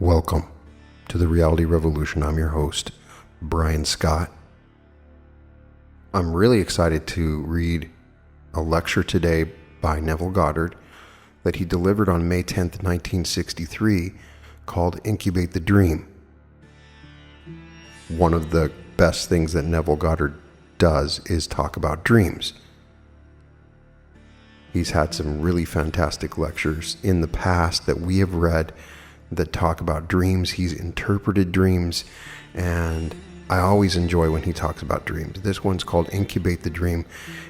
Welcome to the Reality Revolution. I'm your host, Brian Scott. I'm really excited to read a lecture today by Neville Goddard that he delivered on May 10th, 1963, called Incubate the Dream. One of the best things that Neville Goddard does is talk about dreams. He's had some really fantastic lectures in the past that we have read that talk about dreams. He's interpreted dreams, and I always enjoy when he talks about dreams. This one's called Incubate the Dream,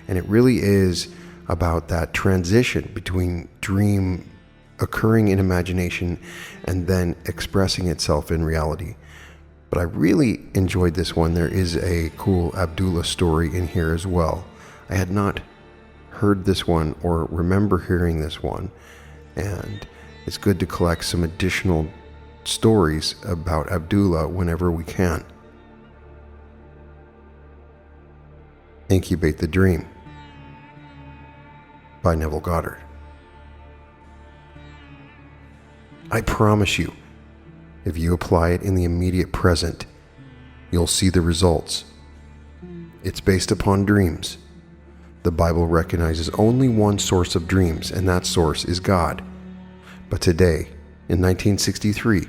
and it really is about that transition between dream occurring in imagination and then expressing itself in reality. But I really enjoyed this one. There is a cool Abdullah story in here as well. I had not heard this one or remember hearing this one, and it's good to collect some additional stories about Abdullah whenever we can. Incubate the Dream by Neville Goddard. I promise you, if you apply it in the immediate present, you'll see the results. It's based upon dreams. The Bible recognizes only one source of dreams, and that source is God. But today, in 1963,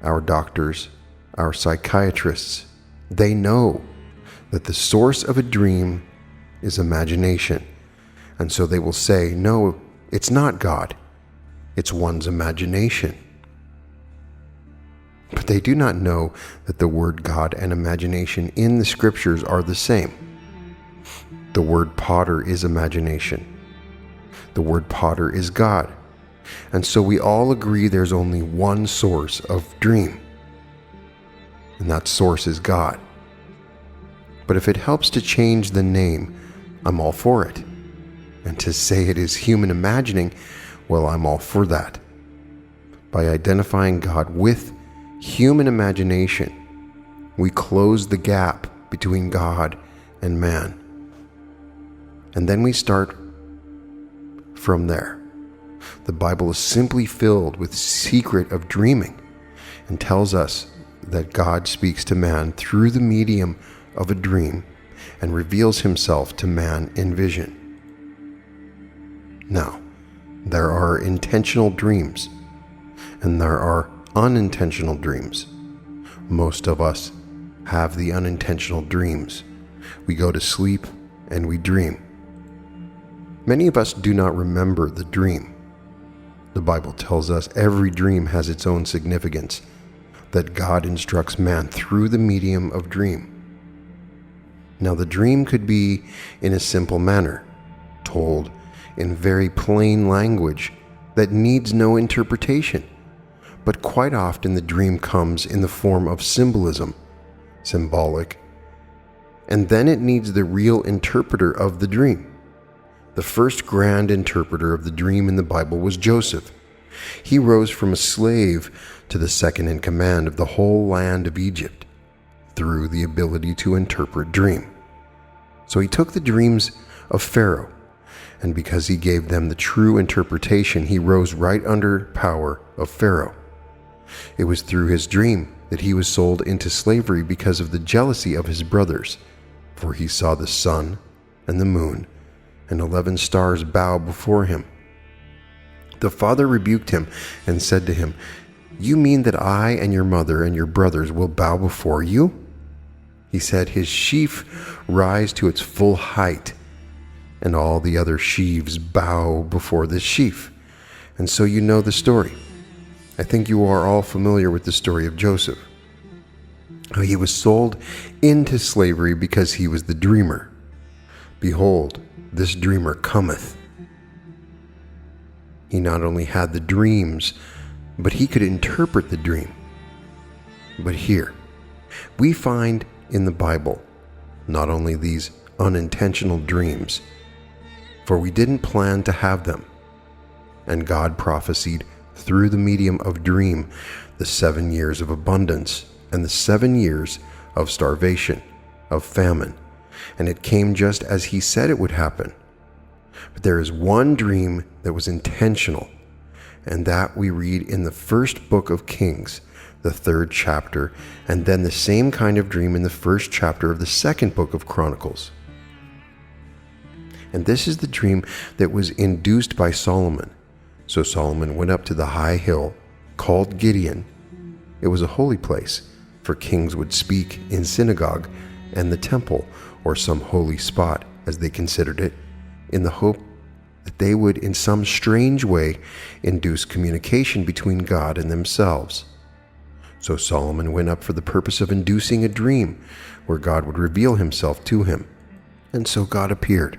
our doctors, our psychiatrists, they know that the source of a dream is imagination. And so they will say, no, it's not God. It's one's imagination. But they do not know that the word God and imagination in the scriptures are the same. The word potter is imagination. The word potter is God. And so we all agree there's only one source of dream, and that source is God. But if it helps to change the name, I'm all for it. And to say it is human imagining, well, I'm all for that. By identifying God with human imagination, we close the gap between God and man. And then we start from there. The Bible is simply filled with secret of dreaming and tells us that God speaks to man through the medium of a dream and reveals himself to man in vision. Now, there are intentional dreams and there are unintentional dreams. Most of us have the unintentional dreams. We go to sleep and we dream. Many of us do not remember the dream. The Bible tells us every dream has its own significance, that God instructs man through the medium of dream. Now, the dream could be in a simple manner, told in very plain language that needs no interpretation. But quite often the dream comes in the form of symbolism, symbolic, and then it needs the real interpreter of the dream. The first grand interpreter of the dream in the Bible was Joseph. He rose from a slave to the second in command of the whole land of Egypt through the ability to interpret dream. So he took the dreams of Pharaoh, and because he gave them the true interpretation, he rose right under power of Pharaoh. It was through his dream that he was sold into slavery because of the jealousy of his brothers, for he saw the sun and the moon and 11 stars bow before him. The father rebuked him and said to him, "You mean that I and your mother and your brothers will bow before you?" He said, "His sheaf rise to its full height, and all the other sheaves bow before this sheaf." And so you know the story. I think you are all familiar with the story of Joseph. He was sold into slavery because he was the dreamer. Behold, this dreamer cometh. He not only had the dreams, but he could interpret the dream. But here, we find in the Bible not only these unintentional dreams, for we didn't plan to have them, and God prophesied through the medium of dream the 7 years of abundance and the 7 years of starvation, of famine, and it came just as he said it would happen. But there is one dream that was intentional, And that we read in the first book of Kings, the 3rd chapter, and then the same kind of dream in the 1st chapter of the 2nd book of Chronicles. And this is the dream that was induced by Solomon. So Solomon went up to the high hill called Gibeon. It was a holy place, for kings would speak in synagogue and the temple, or some holy spot, as they considered it, in the hope that they would in some strange way induce communication between God and themselves. So Solomon went up for the purpose of inducing a dream where God would reveal himself to him. And so God appeared.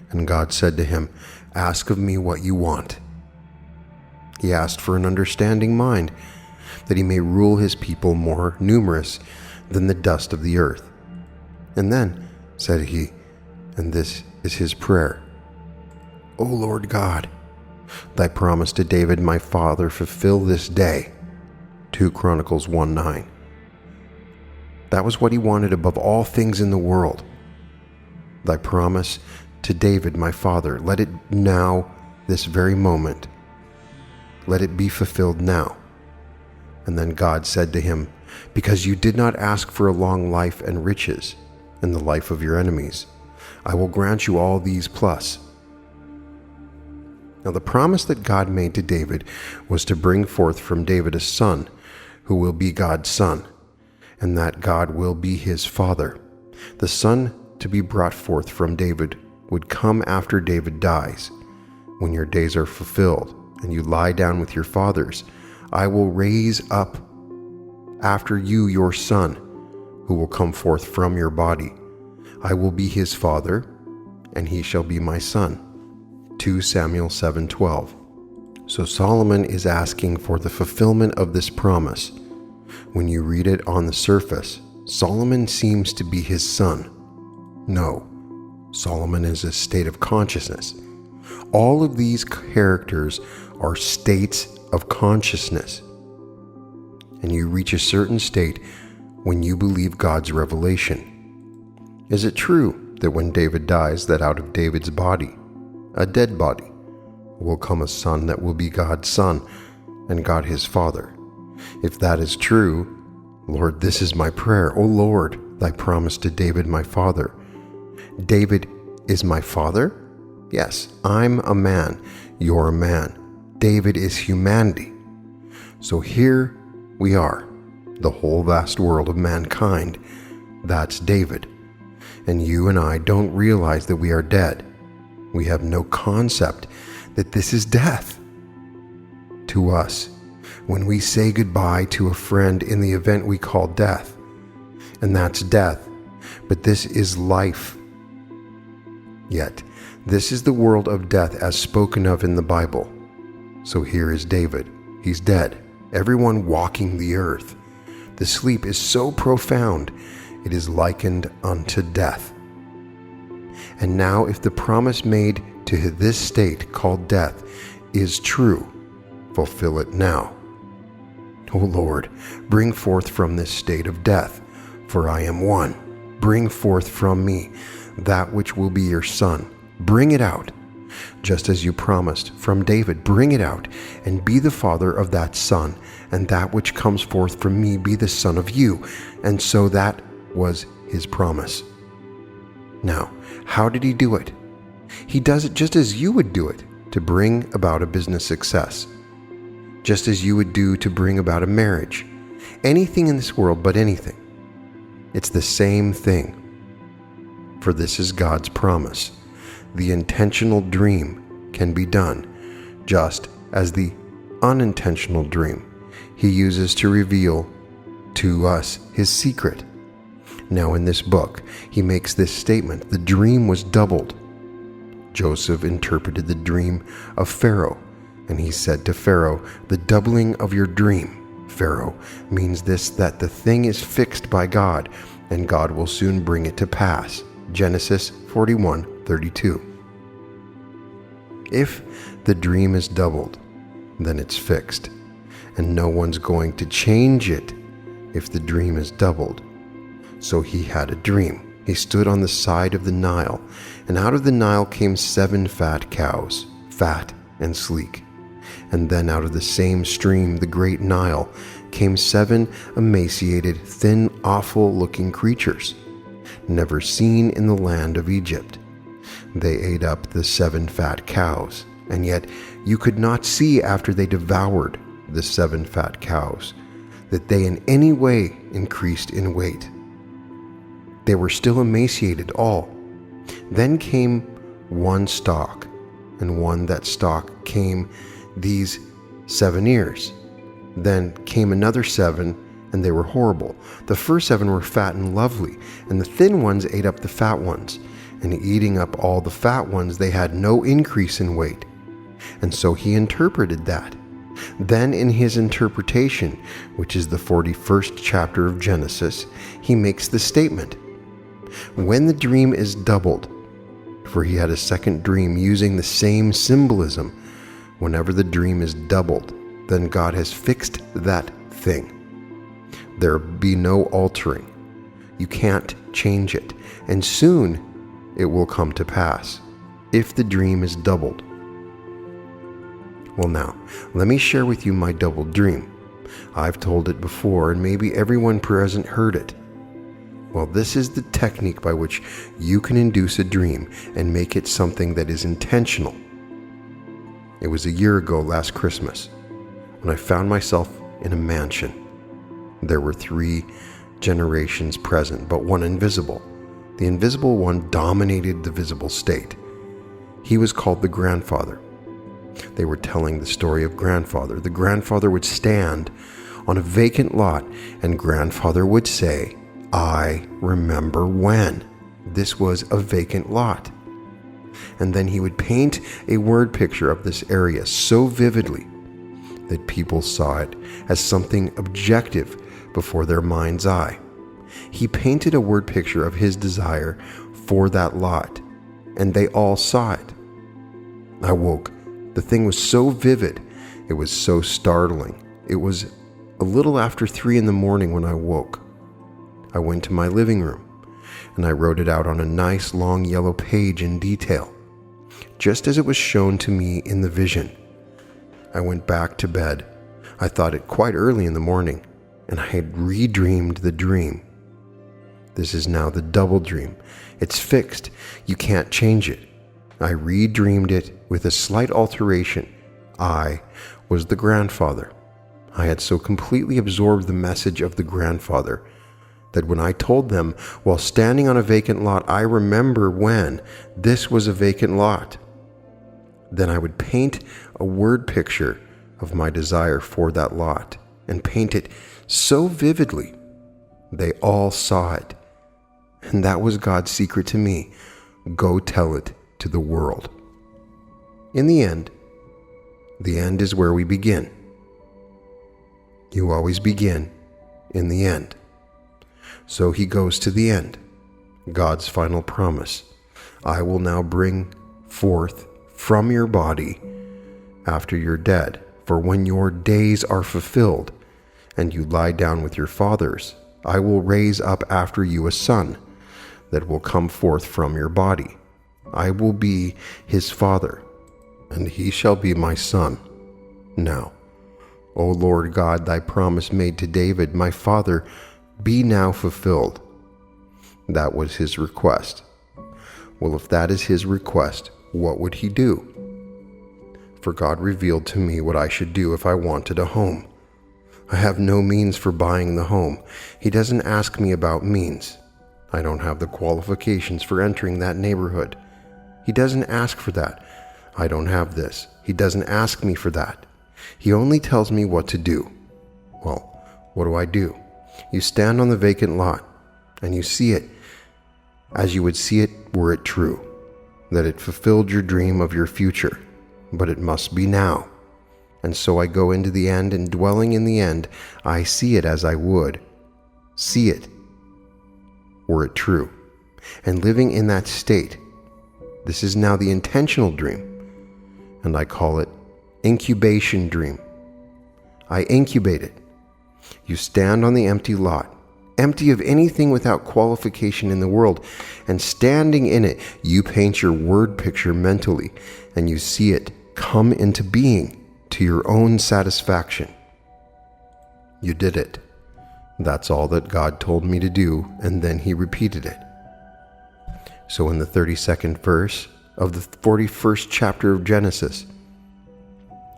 And God said to him, "Ask of me what you want." He asked for an understanding mind, that he may rule his people more numerous than the dust of the earth. And then said he, and this is his prayer, "O Lord God, thy promise to David my father fulfill this day." 2 Chronicles 1:9. That was what he wanted above all things in the world. Thy promise to David my father, let it now, this very moment, let it be fulfilled now. And then God said to him, "Because you did not ask for a long life and riches, and the life of your enemies, I will grant you all these plus." Now the promise that God made to David was to bring forth from David a son, who will be God's son, and that God will be his father. The son to be brought forth from David would come after David dies. When your days are fulfilled, and you lie down with your fathers, I will raise up after you your son, who will come forth from your body. I will be his father, and he shall be my son. 2 Samuel 7:12. So Solomon is asking for the fulfillment of this promise. When you read it on the surface, Solomon seems to be his son. No, Solomon is a state of consciousness. All of these characters are states of consciousness. And you reach a certain state when you believe God's revelation. Is it true that when David dies, that out of David's body, a dead body, will come a son that will be God's son and God his father? If that is true, Lord, this is my prayer. O Lord, thy promise to David my father. David is my father? Yes, I'm a man. You're a man. David is humanity. So here we are, the whole vast world of mankind. That's David. And you and I don't realize that we are dead. We have no concept that this is death. To us, when we say goodbye to a friend in the event we call death, and that's death, but this is life. Yet, this is the world of death as spoken of in the Bible. So here is David. He's dead. Everyone walking the earth. The sleep is so profound, it is likened unto death. And now if the promise made to this state called death is true, fulfill it now. O Lord, bring forth from this state of death, for I am one. Bring forth from me that which will be your son. Bring it out, just as you promised from David. Bring it out, and be the father of that son, and that which comes forth from me be the son of you. And so that was his promise. Now, how did he do it? He does it just as you would do it to bring about a business success, just as you would do to bring about a marriage. Anything in this world but anything. It's the same thing. For this is God's promise. The intentional dream can be done, just as the unintentional dream he uses to reveal to us his secret. Now in this book, he makes this statement: the dream was doubled. Joseph interpreted the dream of Pharaoh, and he said to Pharaoh, "The doubling of your dream, Pharaoh, means this, that the thing is fixed by God, and God will soon bring it to pass." Genesis 41:32. If the dream is doubled, then it's fixed, and no one's going to change it if the dream is doubled. So he had a dream. He stood on the side of the Nile, and out of the Nile came 7 fat cows, fat and sleek. And then out of the same stream, the great Nile, came 7 emaciated, thin, awful-looking creatures, never seen in the land of Egypt. They ate up the 7 fat cows, and yet you could not see after they devoured the 7 fat cows that they in any way increased in weight. They were still emaciated all. Then came one stalk, and one that stalk came these 7 ears. Then came another 7, and they were horrible. The first 7 were fat and lovely, and the thin ones ate up the fat ones, and eating up all the fat ones, they had no increase in weight. And so he interpreted that. Then in his interpretation, which is the 41st chapter of Genesis, he makes the statement, when the dream is doubled, for he had a second dream using the same symbolism, whenever the dream is doubled, then God has fixed that thing. There be no altering. You can't change it, and soon it will come to pass, if the dream is doubled. Well now, let me share with you my doubled dream. I've told it before, and maybe everyone present heard it. Well, this is the technique by which you can induce a dream and make it something that is intentional. It was a year ago last Christmas when I found myself in a mansion. There were 3 generations present, but one invisible. The invisible one dominated the visible state. He was called the grandfather. They were telling the story of grandfather. The grandfather would stand on a vacant lot, and grandfather would say, I remember when. This was a vacant lot. And then he would paint a word picture of this area so vividly that people saw it as something objective before their mind's eye. He painted a word picture of his desire for that lot, and they all saw it. I woke. The thing was so vivid. It was so startling. It was a little after 3 in the morning when I woke. I went to my living room, and I wrote it out on a nice long yellow page in detail, just as it was shown to me in the vision. I went back to bed. I thought it quite early in the morning, and I had redreamed the dream. This is now the double dream. It's fixed. You can't change it. I redreamed it with a slight alteration. I was the grandfather. I had so completely absorbed the message of the grandfather that when I told them, while standing on a vacant lot, I remember when this was a vacant lot, then I would paint a word picture of my desire for that lot and paint it so vividly. They all saw it. And that was God's secret to me. Go tell it to the world. In the end is where we begin. You always begin in the end. So he goes to the end. God's final promise. I will now bring forth from your body after you're dead. For when your days are fulfilled and you lie down with your fathers, I will raise up after you a son that will come forth from your body. I will be his father, and he shall be my son. Now, O Lord God, thy promise made to David, my father, be now fulfilled. That was his request. Well, if that is his request, what would he do? For God revealed to me what I should do if I wanted a home. I have no means for buying the home. He doesn't ask me about means. I don't have the qualifications for entering that neighborhood. He doesn't ask for that. I don't have this. He doesn't ask me for that. He only tells me what to do. Well, what do? You stand on the vacant lot, and you see it as you would see it were it true, that it fulfilled your dream of your future, but it must be now. And so I go into the end, and dwelling in the end, I see it as I would see it were it true. And living in that state, this is now the intentional dream, and I call it incubation dream. I incubate it. You stand on the empty lot, empty of anything without qualification in the world, and standing in it, you paint your word picture mentally, and you see it come into being. to your own satisfaction. You did it. That's all that God told me to do, and then he repeated it. So in the 32nd verse of the 41st chapter of Genesis,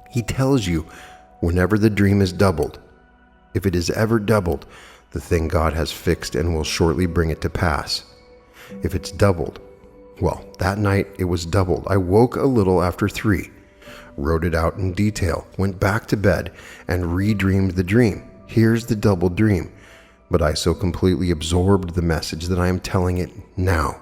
he tells you whenever the dream is doubled, if it is ever doubled, the thing God has fixed and will shortly bring it to pass. If it's doubled, well, that night it was doubled. I woke a little after 3, wrote it out in detail, went back to bed, and redreamed the dream. Here's the double dream, but I so completely absorbed the message that I am telling it now.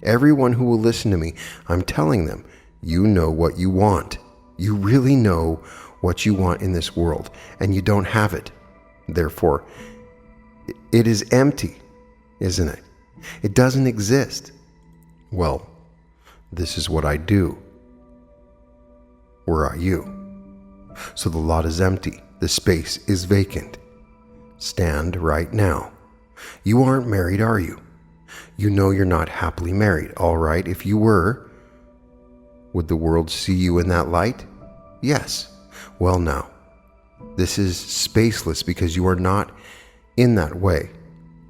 Everyone who will listen to me, I'm telling them, you know what you want. You really know what you want in this world, and you don't have it. Therefore, it is empty, isn't it? It doesn't exist. Well, this is what I do. Where are you? So the lot is empty. The space is vacant. Stand right now. You aren't married, are you? You know you're not happily married. All right, if you were, would the world see you in that light? Yes. Well, now, this is spaceless because you are not in that way.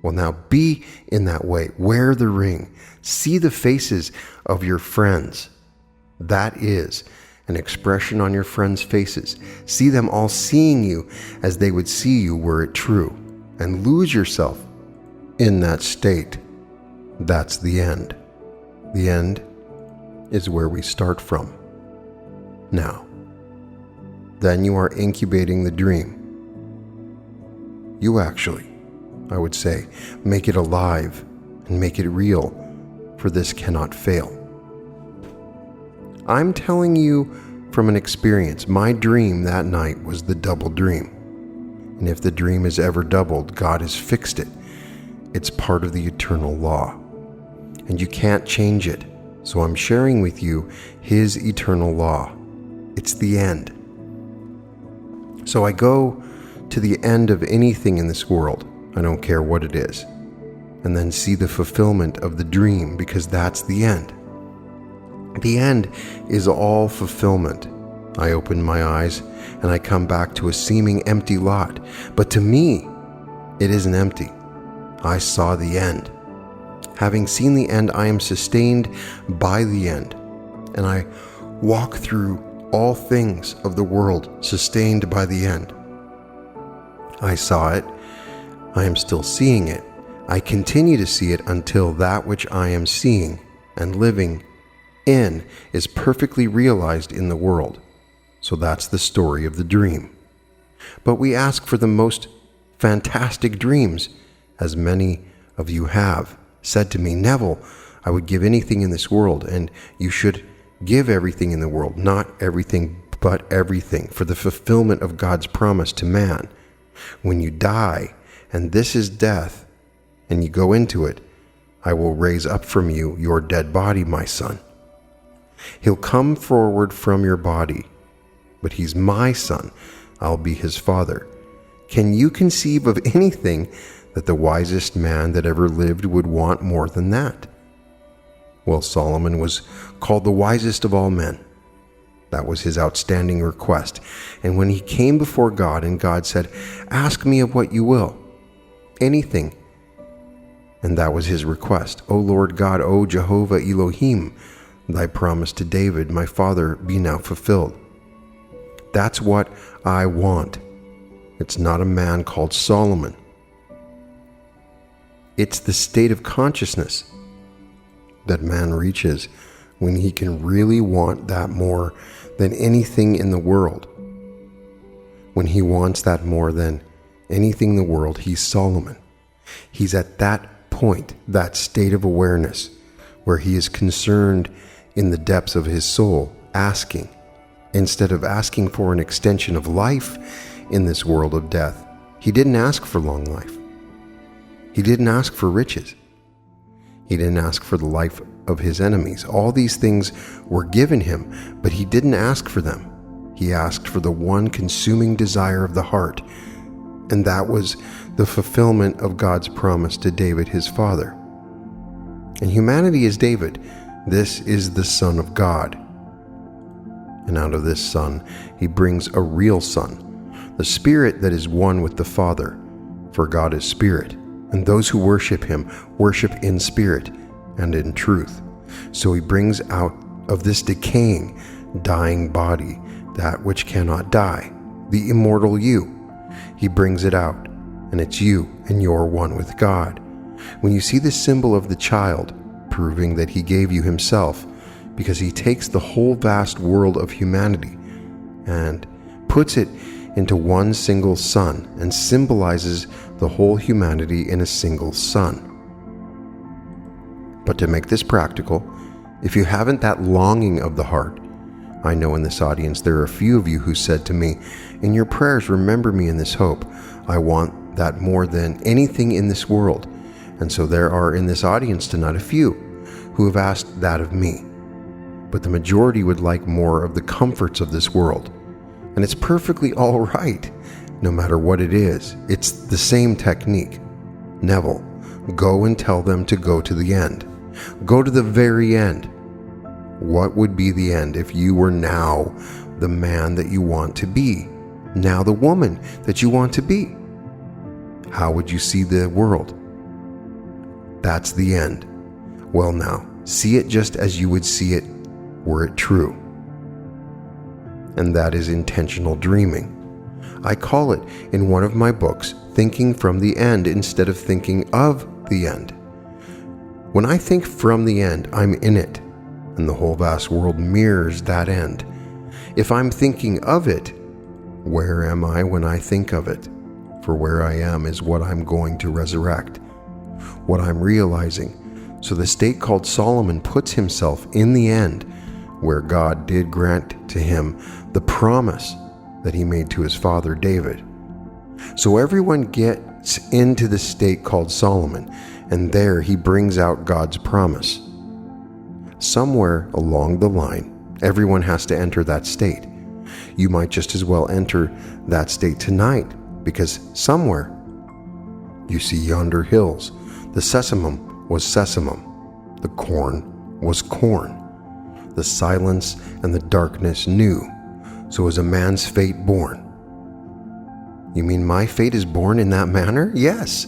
Well, now be in that way. Wear the ring. See the faces of your friends. That is an expression on your friends' faces. See them all seeing you as they would see you were it true, and lose yourself in that state. That's the end. The end is where we start from. Now, then you are incubating the dream. You actually, I would say, make it alive and make it real, for this cannot fail. I'm telling you from an experience. My dream that night was the double dream. And if the dream is ever doubled, God has fixed it. It's part of the eternal law. And you can't change it. So I'm sharing with you his eternal law. It's the end. So I go to the end of anything in this world, I don't care what it is, and then see the fulfillment of the dream, because that's the end. The end is all fulfillment. I open my eyes and I come back to a seeming empty lot, but to me, it isn't empty. I saw the end. Having seen the end, I am sustained by the end, and I walk through all things of the world sustained by the end. I saw it. I am still seeing it. I continue to see it until that which I am seeing and living in is perfectly realized in the world. So that's the story of the dream. But we ask for the most fantastic dreams, as many of you have said to me, Neville, I would give anything in this world, and you should give everything in the world, not everything, but everything, for the fulfillment of God's promise to man. When you die, and this is death, and you go into it, I will raise up from you your dead body, my son. He'll come forward from your body, but he's my son. I'll be his father. Can you conceive of anything that the wisest man that ever lived would want more than that? Well, Solomon was called the wisest of all men. That was his outstanding request. And when he came before God, and God said, ask me of what you will, anything. And that was his request. O Lord God, O Jehovah Elohim, thy promise to David, my father, be now fulfilled. That's what I want. It's not a man called Solomon. It's the state of consciousness that man reaches when he can really want that more than anything in the world. When he wants that more than anything in the world, he's Solomon. He's at that point, that state of awareness, where he is concerned in the depths of his soul, asking, instead of asking for an extension of life in this world of death. He didn't ask for long life. He didn't ask for riches. He didn't ask for the life of his enemies. All these things were given him, but he didn't ask for them. He asked for the one consuming desire of the heart, and that was the fulfillment of God's promise to David, his father. And humanity is David. This is the Son of God. And out of this Son, he brings a real Son, the Spirit that is one with the Father. For God is Spirit, and those who worship him worship in spirit and in truth. So he brings out of this decaying, dying body that which cannot die, the immortal you. He brings it out, and it's you, and you're one with God. When you see the symbol of the child, proving that he gave you himself, because he takes the whole vast world of humanity and puts it into one single Son and symbolizes the whole humanity in a single Son. But to make this practical, if you haven't that longing of the heart, I know in this audience there are a few of you who said to me, in your prayers, remember me in this hope. I want that more than anything in this world. And so there are in this audience tonight a few who have asked that of me. But the majority would like more of the comforts of this world. And it's perfectly all right, no matter what it is. It's the same technique. Neville, go and tell them to go to the end. Go to the very end. What would be the end if you were now the man that you want to be? Now the woman that you want to be? How would you see the world? That's the end. Well now, see it just as you would see it were it true. And that is intentional dreaming. I call it in one of my books, thinking from the end instead of thinking of the end. When I think from the end, I'm in it, and the whole vast world mirrors that end. If I'm thinking of it, where am I when I think of it? For where I am is what I'm going to resurrect, what I'm realizing. So the state called Solomon puts himself in the end, where God did grant to him the promise that he made to his father David. So everyone gets into the state called Solomon, and there he brings out God's promise. Somewhere along the line, everyone has to enter that state. You might just as well enter that state tonight, because somewhere you see yonder hills. The sesamum was sesamum. The corn was corn. The silence and the darkness knew. So is a man's fate born. You mean my fate is born in that manner? Yes.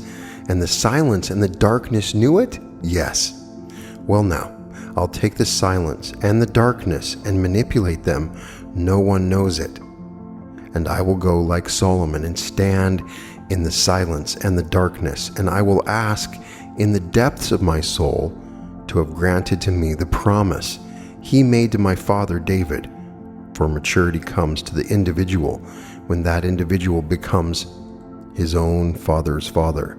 And the silence and the darkness knew it? Yes. Well now, I'll take the silence and the darkness and manipulate them. No one knows it. And I will go like Solomon and stand in the silence and the darkness, and I will ask in the depths of my soul to have granted to me the promise he made to my father David. For maturity comes to the individual when that individual becomes his own father's father.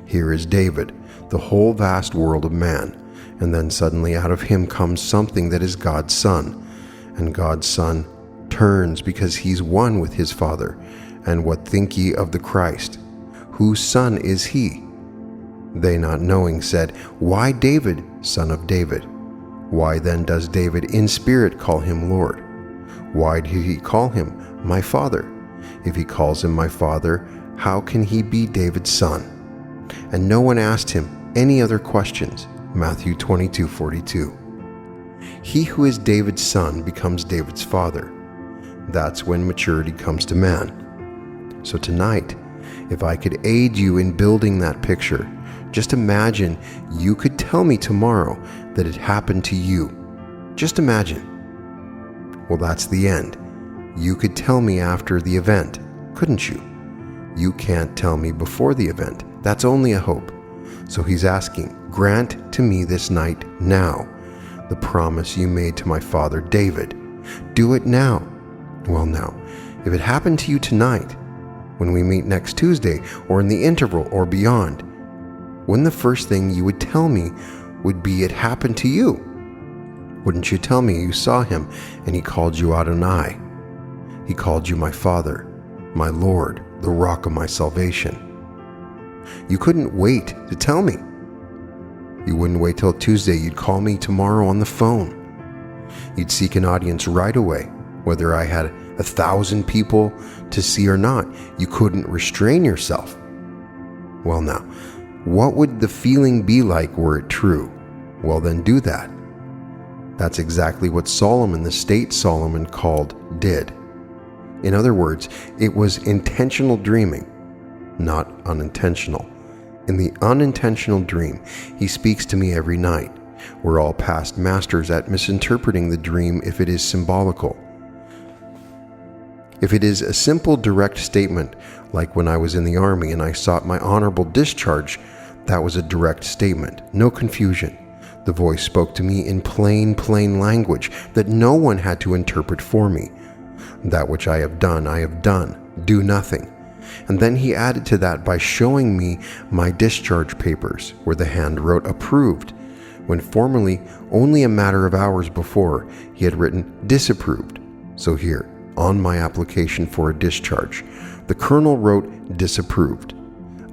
Here is David, the whole vast world of man, and then suddenly out of him comes something that is God's son, and God's son turns because he's one with his father. And what think ye of the Christ? Whose son is he? They not knowing said, Why David, son of David? Why then does David in spirit call him Lord? Why did he call him my father? If he calls him my father, how can he be David's son? And no one asked him any other questions. Matthew 22:42. He who is David's son becomes David's father. That's when maturity comes to man. So tonight, if I could aid you in building that picture, just imagine you could tell me tomorrow that it happened to you. Just imagine. Well, that's the end. You could tell me after the event, couldn't you? You can't tell me before the event. That's only a hope. So he's asking, grant to me this night now the promise you made to my father David. Do it now. Well now, if it happened to you tonight, when we meet next Tuesday, or in the interval, or beyond, wouldn't the first thing you would tell me would be it happened to you? Wouldn't you tell me you saw him and he called you Adonai? He called you my Father, my Lord, the rock of my salvation. You couldn't wait to tell me. You wouldn't wait till Tuesday. You'd call me tomorrow on the phone. You'd seek an audience right away, whether I had 1,000 people to see or not. You couldn't restrain yourself. Well now, what would the feeling be like were it true? Well then do that. That's exactly what Solomon, the state Solomon called, did. In other words, it was intentional dreaming, not unintentional. In the unintentional dream, he speaks to me every night. We're all past masters at misinterpreting the dream if it is symbolical. If it is a simple, direct statement, like when I was in the army and I sought my honorable discharge, that was a direct statement, no confusion. The voice spoke to me in plain language that no one had to interpret for me. That which I have done, do nothing. And then he added to that by showing me my discharge papers, where the hand wrote approved, when formerly, only a matter of hours before, he had written disapproved. So here, on my application for a discharge, the colonel wrote disapproved.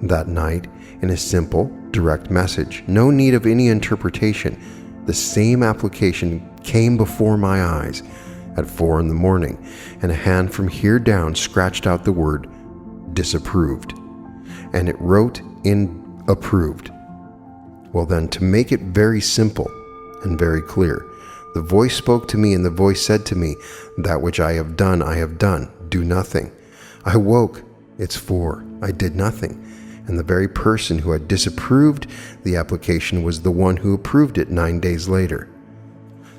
That night, in a simple, direct message, no need of any interpretation, the same application came before my eyes at 4 a.m, and a hand from here down scratched out the word disapproved, and it wrote in approved. Well then, to make it very simple and very clear, the voice spoke to me, and the voice said to me, that which I have done, do nothing. I woke, it's 4, I did nothing. And the very person who had disapproved the application was the one who approved it 9 days later.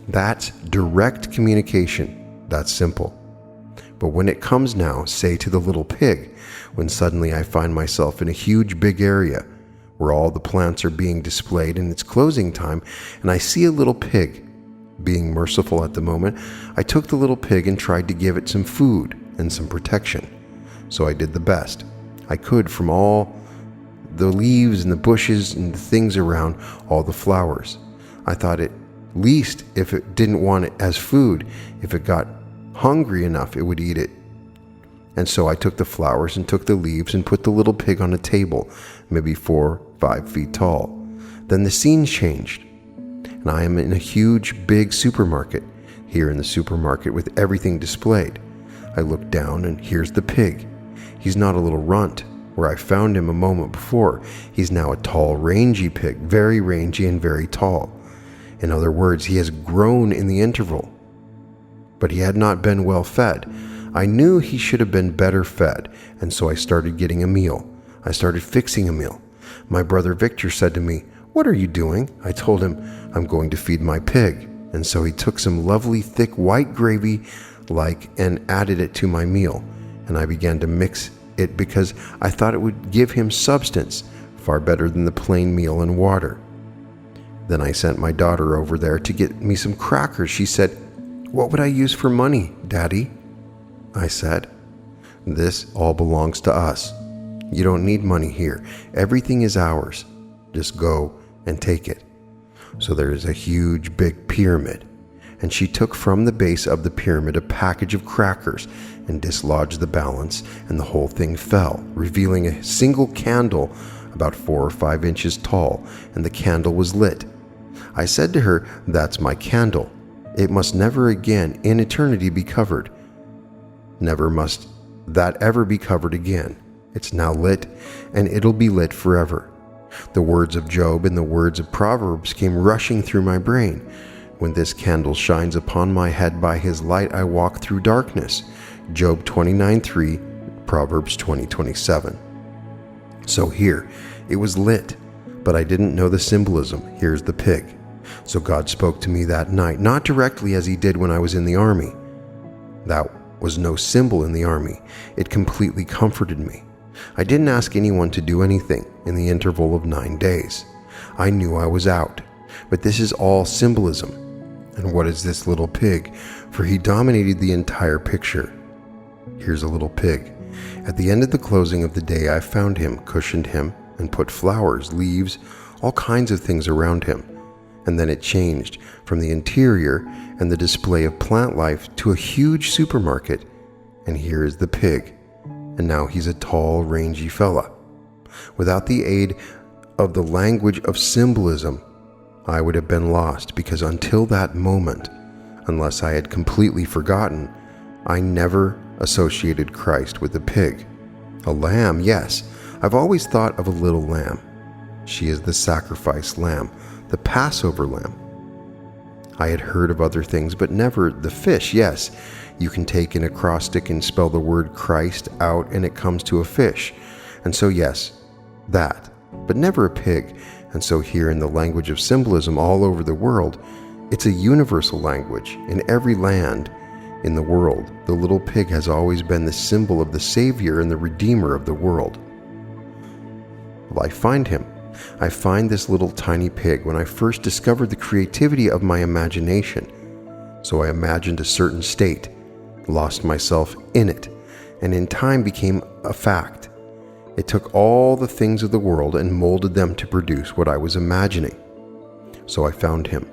That's direct communication. That's simple. But when it comes now, say to the little pig, when suddenly I find myself in a huge big area where all the plants are being displayed and it's closing time, and I see a little pig, being merciful at the moment, I took the little pig and tried to give it some food and some protection. So I did the best I could from all the leaves and the bushes and the things around, all the flowers. I thought at least if it didn't want it as food, if it got hungry enough, it would eat it. And so I took the flowers and took the leaves and put the little pig on a table, maybe 4 or 5 feet tall. Then the scene changed, and I am in a huge, big supermarket, here in the supermarket with everything displayed. I look down and here's the pig. He's not a little runt, where I found him a moment before. He's now a tall, rangy pig, very rangy and very tall. In other words, he has grown in the interval. But he had not been well fed. I knew he should have been better fed, and so I started getting a meal. I started fixing a meal. My brother Victor said to me, "What are you doing?" I told him, "I'm going to feed my pig." And so he took some lovely thick white gravy and added it to my meal, and I began to mix it because I thought it would give him substance, far better than the plain meal and water. Then I sent my daughter over there to get me some crackers. She said, "What would I use for money, Daddy?" I said, "This all belongs to us. You don't need money here. Everything is ours. Just go and take it." So there is a huge big pyramid, and she took from the base of the pyramid a package of crackers and dislodged the balance, and the whole thing fell, revealing a single candle about 4 or 5 inches tall, and the candle was lit. I said to her, "That's my candle. It must never again in eternity be covered. Never must that ever be covered again. It's now lit, and it'll be lit forever." The words of Job and the words of Proverbs came rushing through my brain. When this candle shines upon my head by his light, I walk through darkness. Job 29:3, Proverbs 20:27. So here, it was lit, but I didn't know the symbolism. Here's the pig. So God spoke to me that night, not directly as he did when I was in the army. That was no symbol in the army. It completely comforted me. I didn't ask anyone to do anything in the interval of 9 days. I knew I was out. But this is all symbolism. And what is this little pig? For he dominated the entire picture. Here's a little pig. At the end of the closing of the day, I found him, cushioned him, and put flowers, leaves, all kinds of things around him. And then it changed from the interior and the display of plant life to a huge supermarket. And here is the pig. And now he's a tall, rangy fella. Without the aid of the language of symbolism, I would have been lost, because until that moment, unless I had completely forgotten, I never associated Christ with a pig. A lamb, yes, I've always thought of a little lamb. She is the sacrifice lamb, the Passover lamb. I had heard of other things, but never the fish. Yes, you can take an acrostic and spell the word Christ out and it comes to a fish. And so yes, that, but never a pig. And so here in the language of symbolism all over the world, it's a universal language. In every land in the world, the little pig has always been the symbol of the Savior and the Redeemer of the world. Well, I find him. I find this little tiny pig when I first discovered the creativity of my imagination. So I imagined a certain state, lost myself in it, and in time became a fact. It took all the things of the world and molded them to produce what I was imagining. So I found him.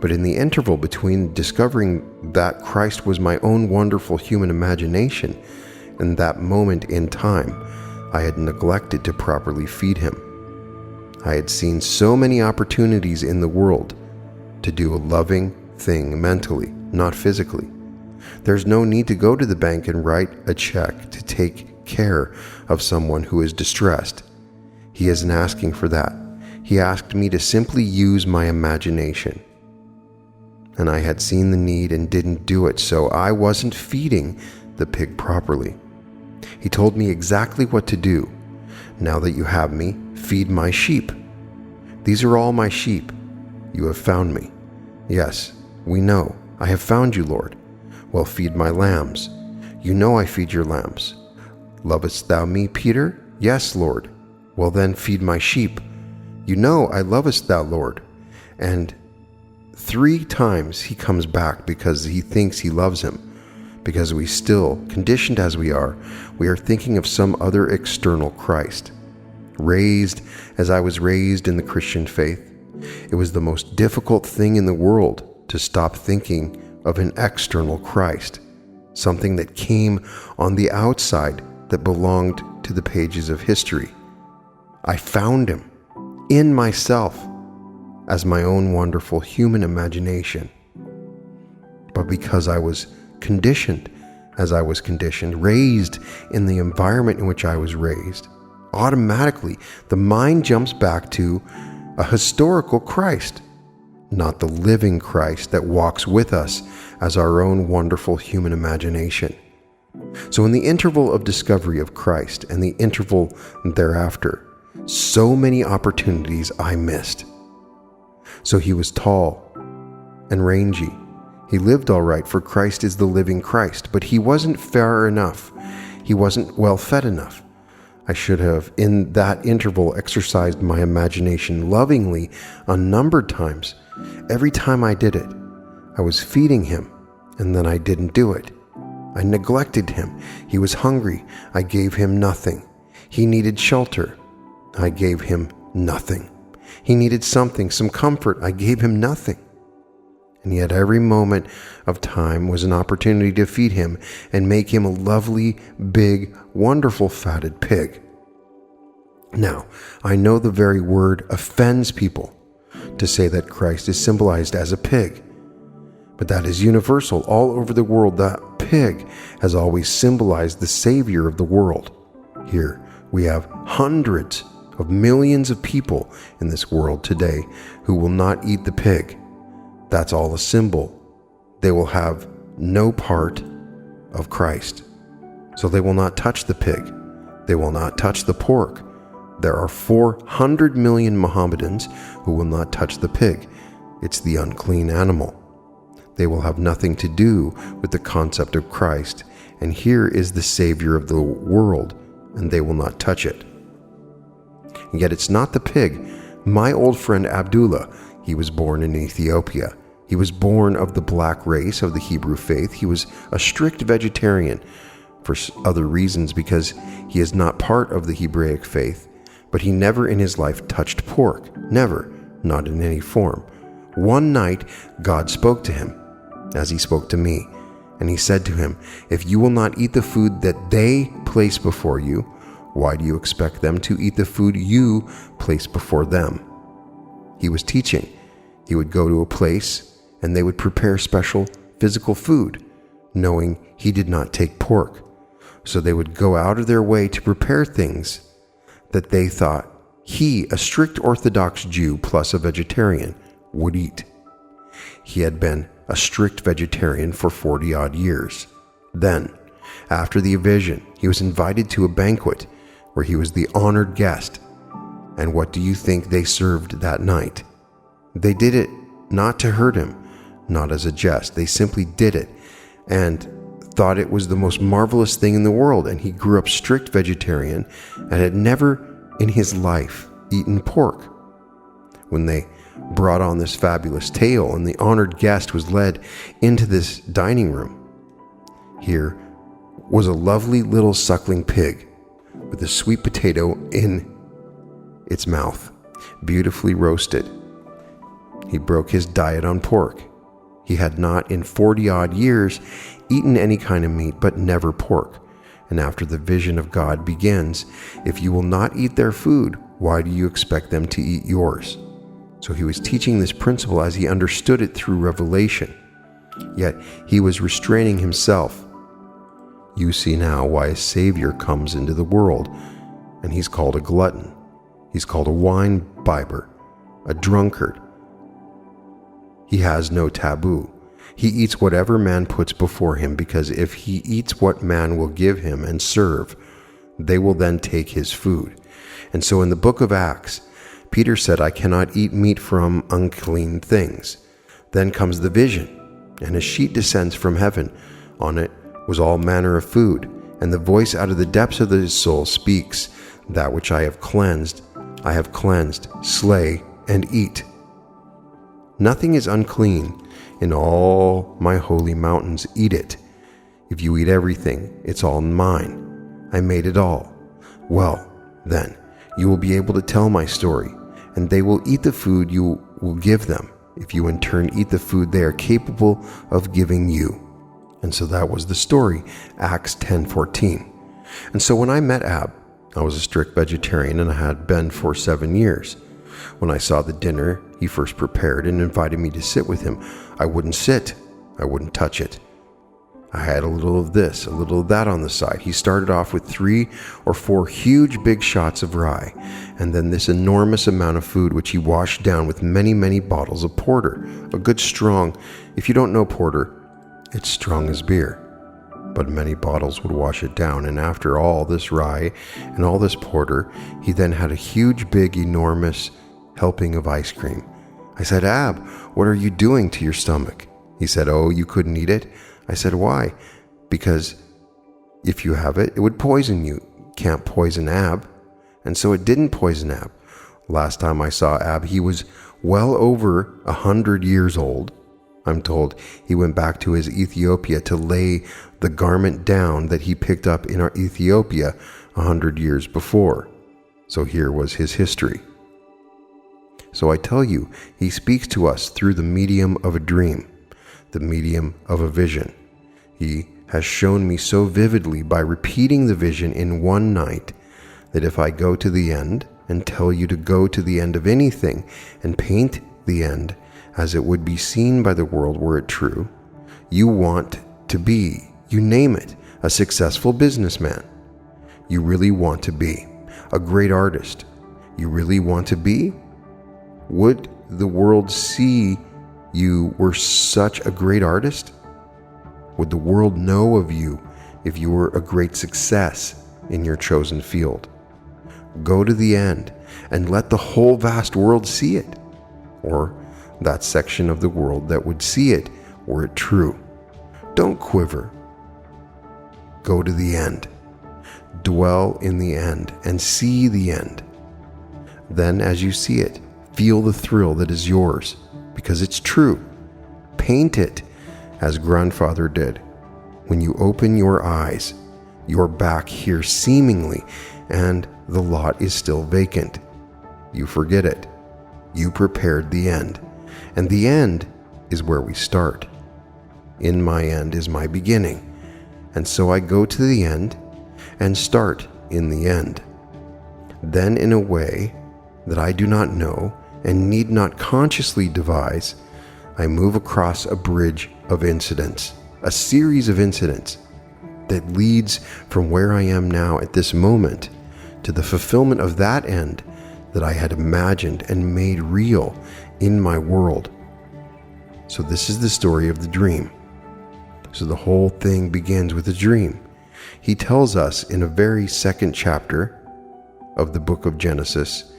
But in the interval between discovering that Christ was my own wonderful human imagination and that moment in time, I had neglected to properly feed him. I had seen so many opportunities in the world to do a loving thing mentally, not physically. There's no need to go to the bank and write a check to take care of someone who is distressed. He isn't asking for that. He asked me to simply use my imagination. And I had seen the need and didn't do it, so I wasn't feeding the pig properly. He told me exactly what to do. Now that you have me, feed my sheep. These are all my sheep. You have found me. Yes, we know. I have found you, Lord. Well, feed my lambs. You know I feed your lambs. Lovest thou me, Peter? Yes, Lord. Well then, feed my sheep. You know I lovest thou, Lord. And 3 times he comes back because he thinks he loves him. Because we still, conditioned as we are thinking of some other external Christ. Raised as I was raised in the Christian faith, it was the most difficult thing in the world to stop thinking of an external Christ, something that came on the outside that belonged to the pages of history. I found him in myself as my own wonderful human imagination. But because I was conditioned as I was conditioned, raised in the environment in which I was raised, automatically the mind jumps back to a historical Christ, not the living Christ that walks with us as our own wonderful human imagination. So in the interval of discovery of Christ and the interval thereafter, so many opportunities I missed. So he was tall and rangy. He lived all right, for Christ is the living Christ, but he wasn't fair enough. He wasn't well fed enough. I should have, in that interval, exercised my imagination lovingly unnumbered times. Every time I did it, I was feeding him, and then I didn't do it. I neglected him. He was hungry. I gave him nothing. He needed shelter. I gave him nothing. He needed something, some comfort. I gave him nothing. And yet every moment of time was an opportunity to feed him and make him a lovely, big, wonderful, fatted pig. Now, I know the very word offends people to say that Christ is symbolized as a pig. But that is universal. All over the world, that pig has always symbolized the Savior of the world. Here, we have hundreds of millions of people in this world today who will not eat the pig. That's all a symbol. They will have no part of Christ. So they will not touch the pig. They will not touch the pork. There are 400 million Mohammedans who will not touch the pig. It's the unclean animal. They will have nothing to do with the concept of Christ. And here is the Savior of the world, and they will not touch it. And yet it's not the pig. My old friend Abdullah, he was born in Ethiopia. He was born of the black race of the Hebrew faith. He was a strict vegetarian for other reasons because he is not part of the Hebraic faith, but he never in his life touched pork. Never, not in any form. One night, God spoke to him, as he spoke to me, and he said to him, "If you will not eat the food that they place before you, why do you expect them to eat the food you place before them?" He was teaching. He would go to a place and they would prepare special physical food, knowing he did not take pork. So they would go out of their way to prepare things that they thought he, a strict Orthodox Jew plus a vegetarian, would eat. He had been a strict vegetarian for 40-odd years. Then, after the vision, he was invited to a banquet where he was the honored guest. And what do you think they served that night? They did it not to hurt him, not as a jest. They simply did it and thought it was the most marvelous thing in the world. And he grew up strict vegetarian and had never in his life eaten pork. When they brought on this fabulous tale and the honored guest was led into this dining room, here was a lovely little suckling pig with a sweet potato in its mouth, beautifully roasted. He broke his diet on pork. He had not in 40-odd years eaten any kind of meat, but never pork. And after the vision of God begins, if you will not eat their food, why do you expect them to eat yours? So he was teaching this principle as he understood it through revelation. Yet he was restraining himself. You see now why a Savior comes into the world, and he's called a glutton. He's called a wine bibber, a drunkard. He has no taboo. He eats whatever man puts before him, because if he eats what man will give him and serve, they will then take his food. And so in the book of Acts, Peter said, I cannot eat meat from unclean things. Then comes the vision, and a sheet descends from heaven. On it was all manner of food, and the voice out of the depths of his soul speaks, that which I have cleansed, slay and eat. Nothing is unclean. In all my holy mountains, eat it. If you eat everything, it's all mine. I made it all. Well, then, you will be able to tell my story, and they will eat the food you will give them, if you in turn eat the food they are capable of giving you. And so that was the story, Acts 10:14. And so when I met Ab, I was a strict vegetarian and I had been for 7 years. When I saw the dinner he first prepared and invited me to sit with him, I wouldn't sit. I wouldn't touch it. I had a little of this, a little of that on the side. He started off with 3 or 4 huge big shots of rye, and then this enormous amount of food which he washed down with many, many bottles of porter. A good strong, if you don't know porter, it's strong as beer. But many bottles would wash it down, and after all this rye and all this porter, he then had a huge, big, enormous helping of ice cream. I said, Ab, what are you doing to your stomach? He said, oh, you couldn't eat it? I said, why? Because if you have it, it would poison you. Can't poison Ab. And so it didn't poison Ab. Last time I saw Ab, he was well over 100 years old. I'm told he went back to his Ethiopia to lay the garment down that he picked up in our Ethiopia 100 years before. So here was his history. So I tell you, he speaks to us through the medium of a dream, the medium of a vision. He has shown me so vividly by repeating the vision in one night that if I go to the end and tell you to go to the end of anything and paint the end as it would be seen by the world were it true, you want to be, you name it, a successful businessman. You really want to be a great artist. You really want to be? Would the world see you were such a great artist? Would the world know of you if you were a great success in your chosen field? Go to the end and let the whole vast world see it, or that section of the world that would see it were it true. Don't quiver. Go to the end. Dwell in the end and see the end. Then as you see it, feel the thrill that is yours, because it's true. Paint it as grandfather did. When you open your eyes, you're back here seemingly, and the lot is still vacant. You forget it. You prepared the end. And the end is where we start. In my end is my beginning. And so I go to the end and start in the end. Then in a way that I do not know and need not consciously devise, I move across a bridge of incidents, a series of incidents that leads from where I am now at this moment to the fulfillment of that end that I had imagined and made real in my world. So this is the story of the dream. So the whole thing begins with a dream. He tells us in a very second chapter of the book of Genesis,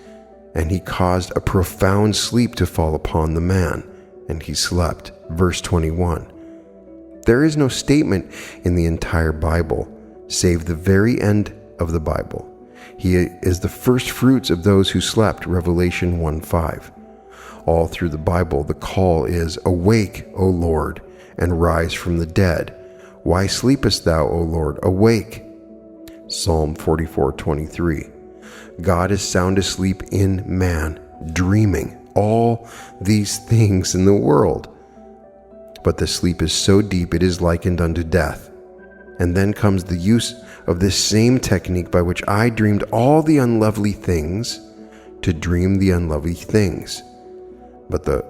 and he caused a profound sleep to fall upon the man, and he slept. Verse 21. There is no statement in the entire Bible, save the very end of the Bible. He is the first fruits of those who slept. Revelation 1:5. All through the Bible, the call is, "Awake, O Lord, and rise from the dead. Why sleepest thou, O Lord? Awake." Psalm 44:23. God is sound asleep in man, dreaming all these things in the world. But the sleep is so deep it is likened unto death. And then comes the use of this same technique by which I dreamed all the unlovely things to dream the unlovely things. But the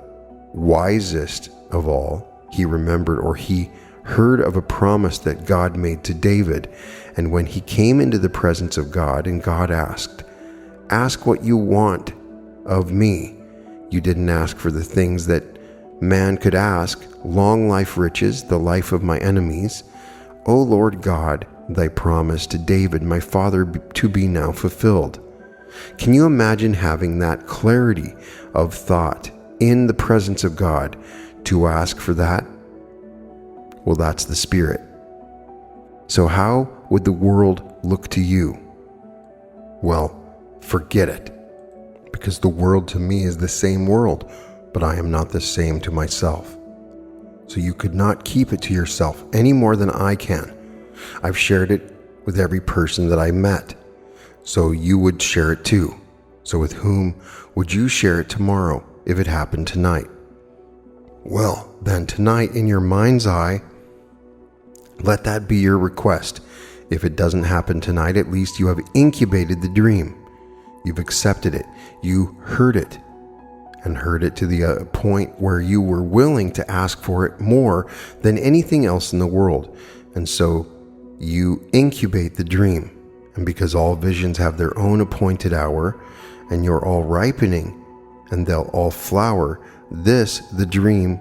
wisest of all, he remembered, or he heard of a promise that God made to David. And when he came into the presence of God, and God asked, "Ask what you want of me." You didn't ask for the things that man could ask: long life, riches, the life of my enemies. O Lord God, thy promise to David, my father, to be now fulfilled. Can you imagine having that clarity of thought in the presence of God to ask for that? Well, that's the Spirit. So how would the world look to you? Well, forget it, because the world to me is the same world, but I am not the same to myself. So you could not keep it to yourself any more than I can. I've shared it with every person that I met, so you would share it too. So with whom would you share it tomorrow if it happened tonight? Well, then tonight, in your mind's eye, let that be your request. If it doesn't happen tonight, at least you have incubated the dream. You've accepted it. You heard it, and heard it to the point where you were willing to ask for it more than anything else in the world. And so you incubate the dream. And because all visions have their own appointed hour, and you're all ripening, and they'll all flower, this, the dream,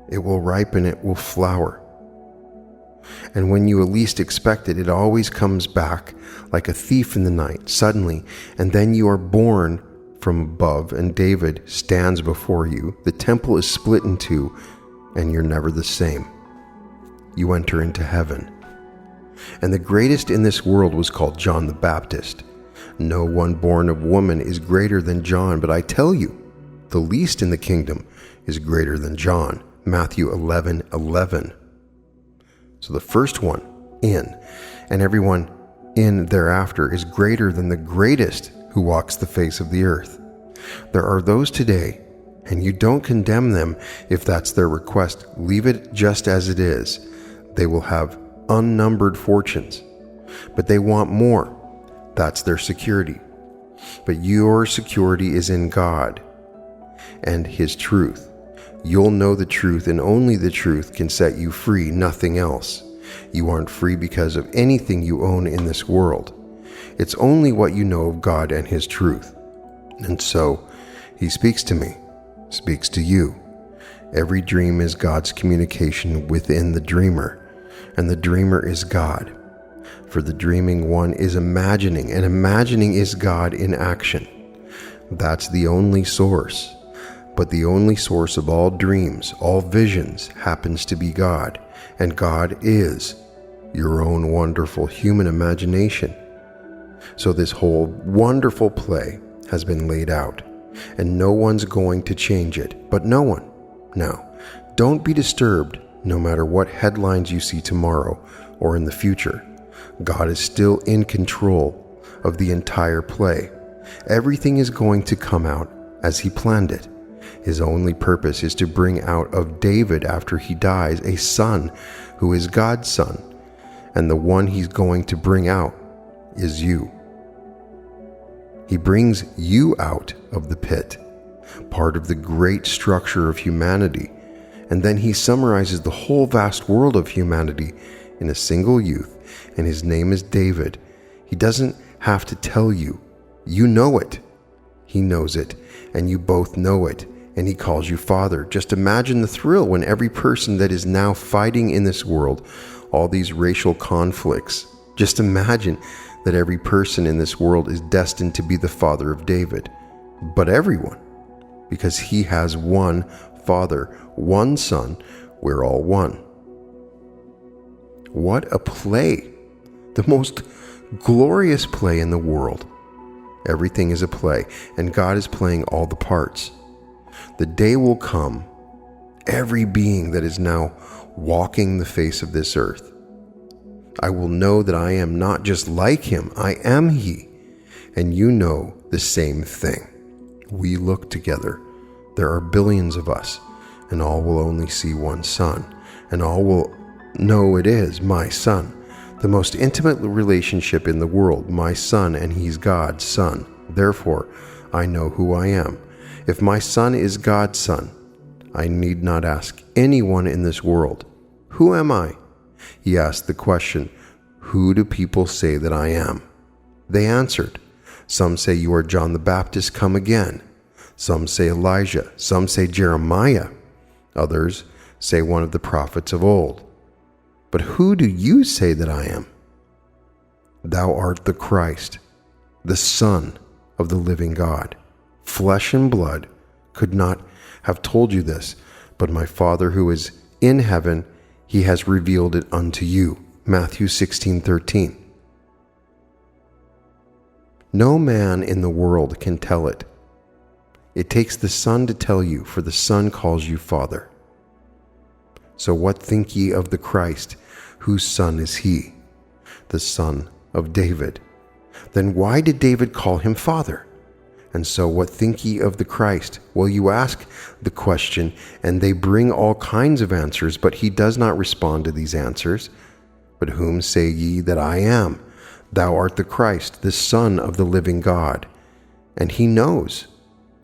it will ripen, it will flower. And when you least expect it, it always comes back like a thief in the night, suddenly, and then you are born from above, and David stands before you. The temple is split in two, and you're never the same. You enter into heaven. And the greatest in this world was called John the Baptist. No one born of woman is greater than John, but I tell you, the least in the kingdom is greater than John. Matthew 11:11. So the first one in, and everyone in thereafter, is greater than the greatest who walks the face of the earth. There are those today, and you don't condemn them if that's their request. Leave it just as it is. They will have unnumbered fortunes, but they want more. That's their security. But your security is in God and His truth. You'll know the truth, and only the truth can set you free, nothing else. You aren't free because of anything you own in this world. It's only what you know of God and His truth. And so He speaks to me, speaks to you. Every dream is God's communication within the dreamer, and the dreamer is God. For the dreaming one is imagining, and imagining is God in action. That's the only source. But the only source of all dreams, all visions, happens to be God, and God is your own wonderful human imagination. So this whole wonderful play has been laid out, and no one's going to change it, but no one. Now, don't be disturbed no matter what headlines you see tomorrow or in the future. God is still in control of the entire play. Everything is going to come out as He planned it. His only purpose is to bring out of David, after he dies, a son who is God's son. And the one He's going to bring out is you. He brings you out of the pit, part of the great structure of humanity. And then He summarizes the whole vast world of humanity in a single youth, and his name is David. He doesn't have to tell you. You know it. He knows it, and you both know it. and he calls you Father. Just imagine the thrill when every person that is now fighting in this world, all these racial conflicts, just imagine that every person in this world is destined to be the father of David. But everyone, because he has one Father, one Son, we're all one. What a play! The most glorious play in the world. Everything is a play, and God is playing all the parts. The day will come, every being that is now walking the face of this earth, I will know that I am not just like him, I am he, and you know the same thing. We look together. There are billions of us, and all will only see one Son, and all will know it is my Son. The most intimate relationship in the world, my Son, and he's God's Son. Therefore, I know who I am. If my Son is God's Son, I need not ask anyone in this world, who am I? He asked the question, who do people say that I am? They answered, some say you are John the Baptist come again. Some say Elijah. Some say Jeremiah. Others say one of the prophets of old. But who do you say that I am? Thou art the Christ, the Son of the living God. Flesh and blood could not have told you this, but my Father who is in heaven, he has revealed it unto you. Matthew 16:13. No man in the world can tell it. It takes the Son to tell you, for the Son calls you Father. So what think ye of the Christ? Whose son is he? The son of David. Then why did David call him Father? And so what think ye of the Christ? Well, you ask the question, and they bring all kinds of answers, but he does not respond to these answers. But whom say ye that I am? Thou art the Christ, the Son of the living God. And he knows,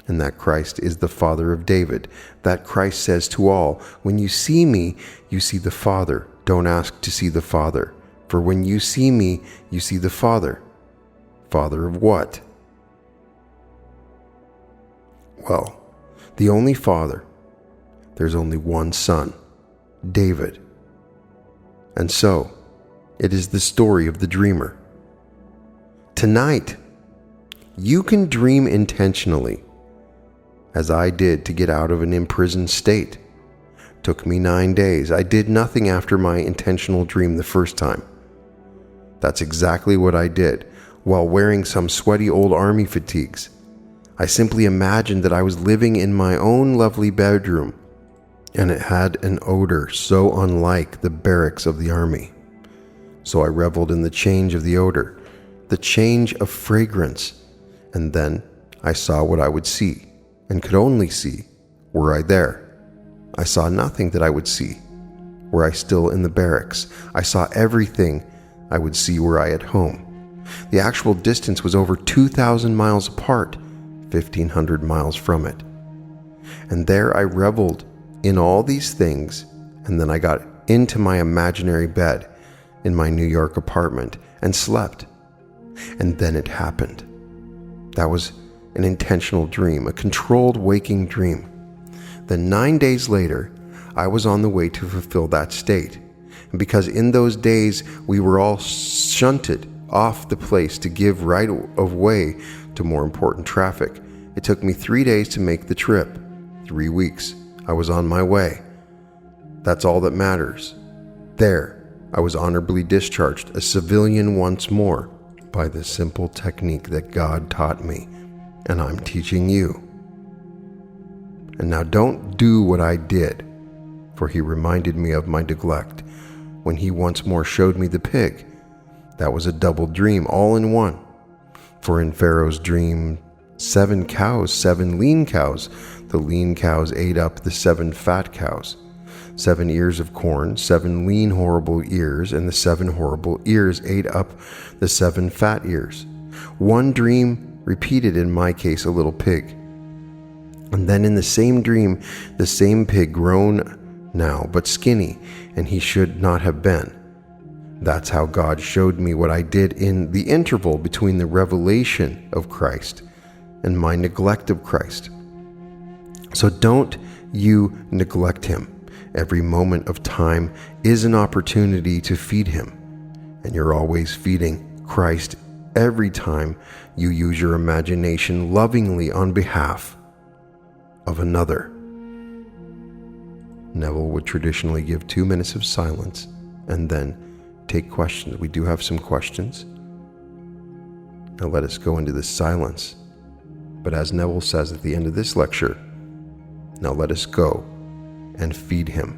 and that Christ is the Father of David. That Christ says to all, when you see me, you see the Father. Don't ask to see the Father, for when you see me, you see the Father. Father of what? Well, the only Father. There's only one Son, David. And so, it is the story of the dreamer. Tonight, you can dream intentionally, as I did to get out of an imprisoned state. Took me 9 days. I did nothing after my intentional dream the first time. That's exactly what I did, while wearing some sweaty old army fatigues. I simply imagined that I was living in my own lovely bedroom, and it had an odor so unlike the barracks of the army. So I reveled in the change of the odor, the change of fragrance, and then I saw what I would see, and could only see were I there. I saw nothing that I would see were I still in the barracks. I saw everything I would see were I at home. The actual distance was over 2,000 miles apart, 1,500 miles from it. And there I reveled in all these things, and then I got into my imaginary bed in my New York apartment and slept. And then it happened. That was an intentional dream, a controlled waking dream. Then 9 days later, I was on the way to fulfill that state. And because in those days we were all shunted off the place to give right of way to more important traffic, it took me 3 days to make the trip. 3 weeks, I was on my way. That's all that matters. There, I was honorably discharged, a civilian once more, by the simple technique that God taught me, and I'm teaching you. And now don't do what I did, for he reminded me of my neglect when he once more showed me the pig. That was a double dream, all in one. For in Pharaoh's dream, 7 cows, 7 lean cows. The lean cows ate up the 7 fat cows. 7 ears of corn, 7 lean horrible ears, and the 7 horrible ears ate up the 7 fat ears. One dream repeated, in my case, a little pig. And then in the same dream, the same pig, grown now, but skinny, and he should not have been. That's how God showed me what I did in the interval between the revelation of Christ and my neglect of Christ. So don't you neglect him. Every moment of time is an opportunity to feed him, and you're always feeding Christ every time you use your imagination lovingly on behalf of another. Neville would traditionally give 2 minutes of silence and then take questions. We do have some questions. Now let us go into this silence. But as Neville says at the end of this lecture, now let us go and feed him.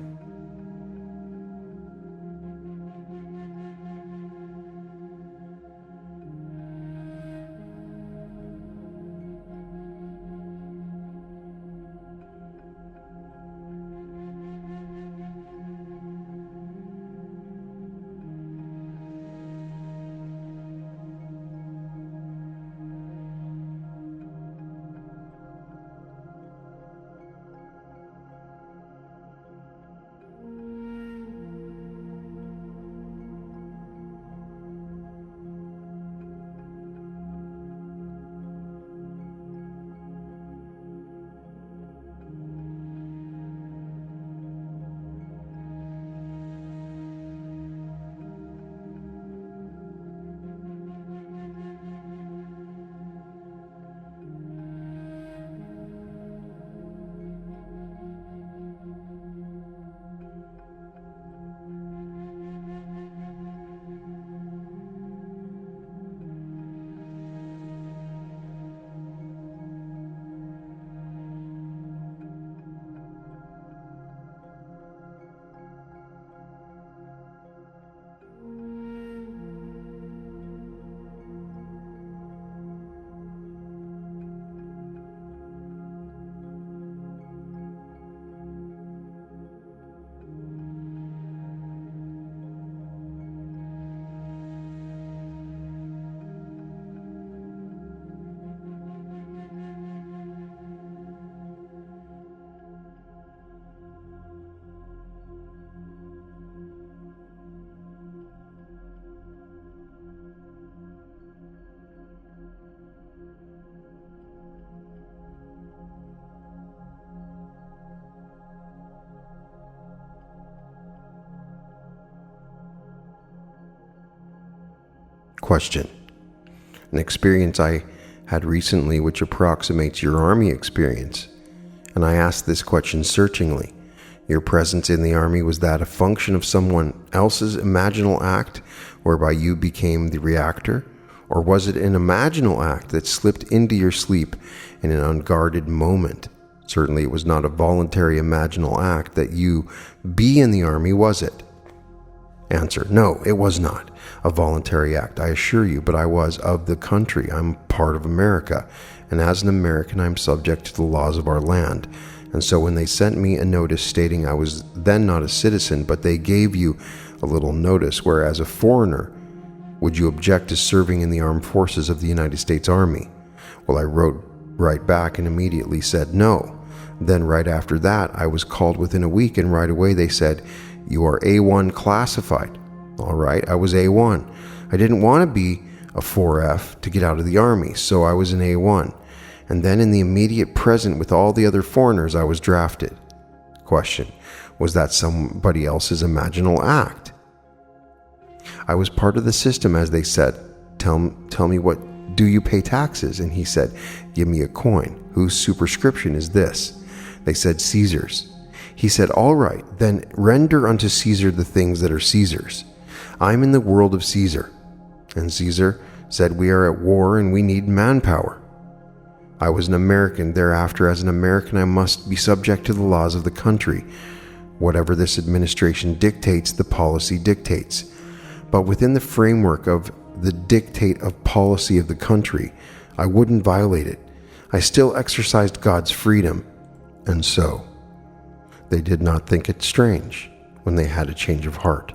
Question. An experience I had recently which approximates your Army experience, and I asked this question searchingly. Your presence in the Army, was that a function of someone else's imaginal act whereby you became the reactor, or was it an imaginal act that slipped into your sleep in an unguarded moment? Certainly it was not a voluntary imaginal act that you be in the Army, was it? Answer. No, it was not a voluntary act, I assure you, but I was of the country. I'm part of America, and as an American, I'm subject to the laws of our land. And so when they sent me a notice stating I was then not a citizen, but they gave you a little notice, whereas a foreigner, would you object to serving in the armed forces of the United States Army? Well, I wrote right back and immediately said no. Then right after that, I was called within a week, and right away they said, you are A1 classified. All right, I was A1. I didn't want to be a 4F to get out of the Army, so I was an A1. And then in the immediate present with all the other foreigners, I was drafted. Question. Was that somebody else's imaginal act? I was part of the system, as they said. Tell me, what do you pay taxes? And he said, give me a coin. Whose superscription is this? They said, Caesar's. He said, all right, then render unto Caesar the things that are Caesar's. I'm in the world of Caesar. And Caesar said, we are at war and we need manpower. I was an American. Thereafter, as an American, I must be subject to the laws of the country. Whatever this administration dictates, the policy dictates. But within the framework of the dictate of policy of the country, I wouldn't violate it. I still exercised God's freedom. And so, they did not think it strange when they had a change of heart.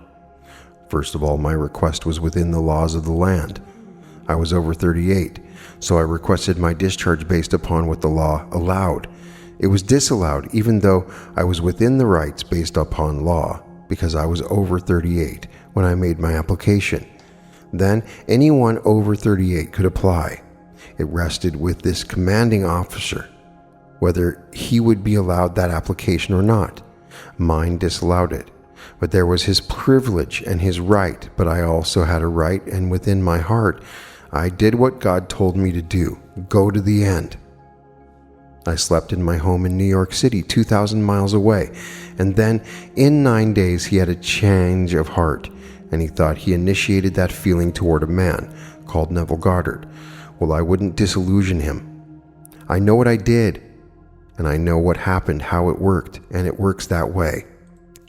First of all, my request was within the laws of the land. I was over 38, so I requested my discharge based upon what the law allowed. It was disallowed, even though I was within the rights based upon law, because I was over 38 when I made my application. Then anyone over 38 could apply. It rested with this commanding officer. whether he would be allowed that application or not. Mine disallowed it. But there was his privilege and his right, but I also had a right, and within my heart, I did what God told me to do, go to the end. I slept in my home in New York City, 2,000 miles away, and then in 9 days he had a change of heart, and he thought he initiated that feeling toward a man called Neville Goddard. Well, I wouldn't disillusion him. I know what I did, and I know what happened, how it worked, and it works that way.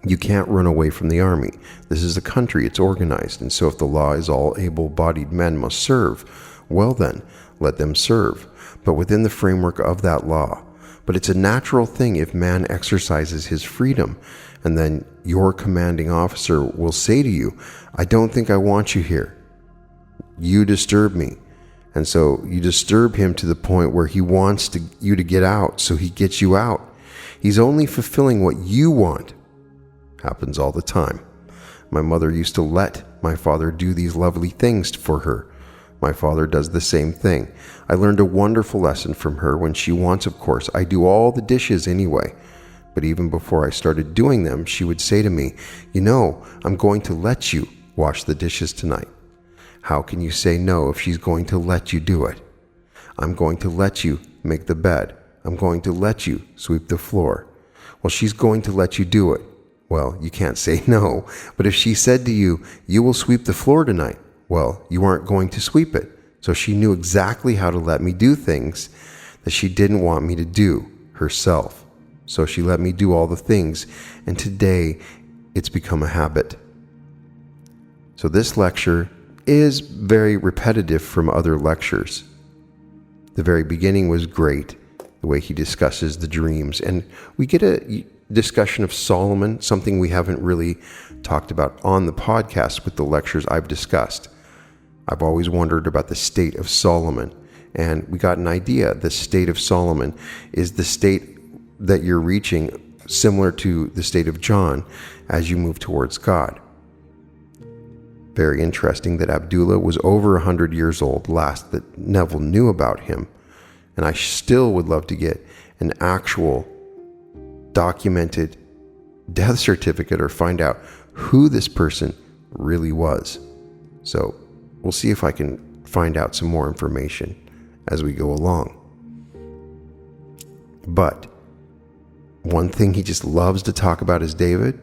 You can't run away from the army. This is a country, it's organized, and so if the law is all able-bodied men must serve, well then, let them serve, but within the framework of that law. But it's a natural thing if man exercises his freedom, and then your commanding officer will say to you, I don't think I want you here. You disturb me. And so you disturb him to the point where he wants you to get out, so he gets you out. He's only fulfilling what you want. Happens all the time. My mother used to let my father do these lovely things for her. My father does the same thing. I learned a wonderful lesson from her when she wants, of course. I do all the dishes anyway. But even before I started doing them, she would say to me, I'm going to let you wash the dishes tonight. How can you say no if she's going to let you do it? I'm going to let you make the bed. I'm going to let you sweep the floor. Well, she's going to let you do it. Well, you can't say no, but if she said to you, you will sweep the floor tonight, well, you aren't going to sweep it. So she knew exactly how to let me do things that she didn't want me to do herself. So she let me do all the things, and today it's become a habit. So this lecture is very repetitive from other lectures. The very beginning was great, the way he discusses the dreams, and we get a discussion of Solomon, something we haven't really talked about on the podcast with the lectures I've discussed. I've always wondered about the state of Solomon, and we got an idea. The state of Solomon is the state that you're reaching, similar to the state of John as you move towards God. Very interesting that Abdullah was over 100 years old last that Neville knew about him, and I still would love to get an actual documented death certificate or find out who this person really was. So we'll see if I can find out some more information as we go along. But one thing he just loves to talk about is David,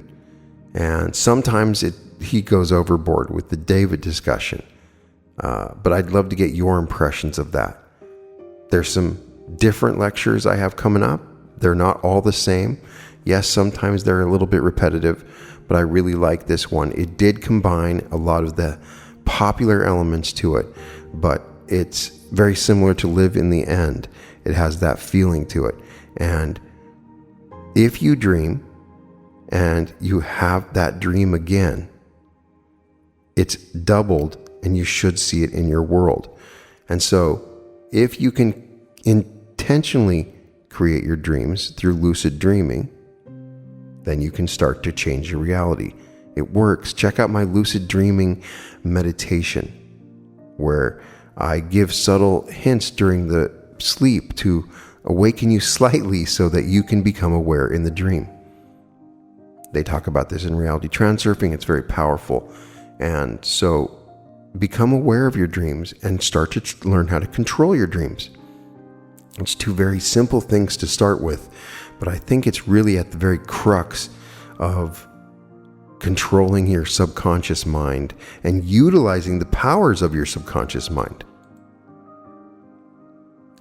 and sometimes he goes overboard with the David discussion. But I'd love to get your impressions of that. There's some different lectures I have coming up. They're not all the same. Yes, sometimes they're a little bit repetitive, but I really like this one. It did combine a lot of the popular elements to it, but it's very similar to Live in the End. It has that feeling to it. And if you dream and you have that dream again, it's doubled and you should see it in your world. And so if you can intentionally create your dreams through lucid dreaming, then you can start to change your reality. It works. Check out my lucid dreaming meditation, where I give subtle hints during the sleep to awaken you slightly so that you can become aware in the dream. They talk about this in reality transurfing. It's very powerful. And so become aware of your dreams and start to learn how to control your dreams. It's two very simple things to start with, but I think it's really at the very crux of controlling your subconscious mind and utilizing the powers of your subconscious mind.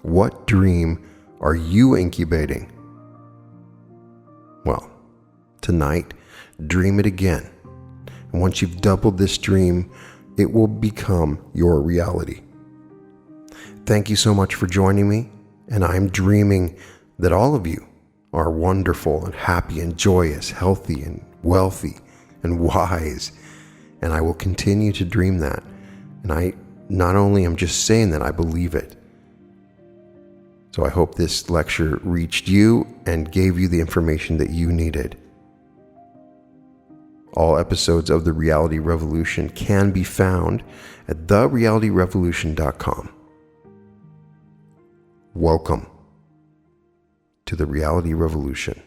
What dream are you incubating? Well, tonight, dream it again. And once you've doubled this dream, it will become your reality. Thank you so much for joining me. And I'm dreaming that all of you are wonderful and happy and joyous, healthy and wealthy and wise. And I will continue to dream that. And I not only am just saying that, I believe it. So I hope this lecture reached you and gave you the information that you needed. All episodes of The Reality Revolution can be found at therealityrevolution.com. Welcome to the reality revolution.